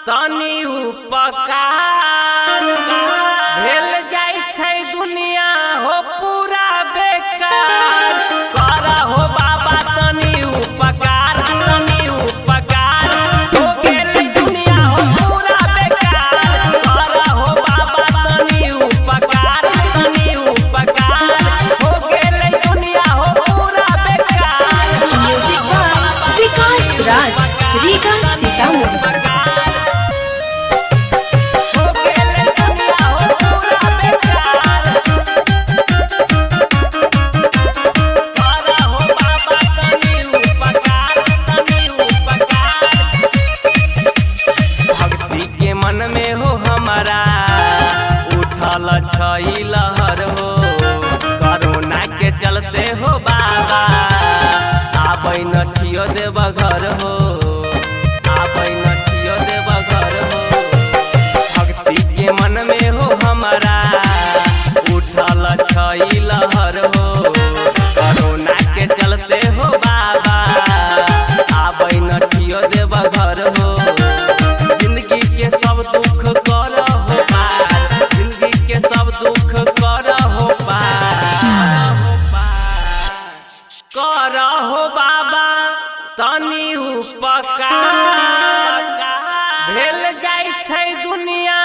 तनी उपकार भेल जाय छै दुनिया हो पूरा बेकार। करा हो बाबा तनी उपकार हो गेल दुनिया हो पूरा बेकार। करा हो बाबा तनी उपकार हो गेल दुनिया हो पूरा बेकार। म्यूजिक बाय विकास राज रीगा सीतामढ़ी। मन में हो हमारा उठल छई लहर हो, कोरोना के चलते हो बाबा आबै न छियो देव घर हो, आबै न छियो देव घर हो। भक्ति के मन में हो हमारा उठल छई लहर हो, कोरोना के चलते हो बाबा आबै न छियो देव घर हो। जिंदगी के सब दुख कर हो पार, जिंदगी के सब दुख कर हो पार। कर हो बाबा तनी उपकार भेल जाय छै दुनिया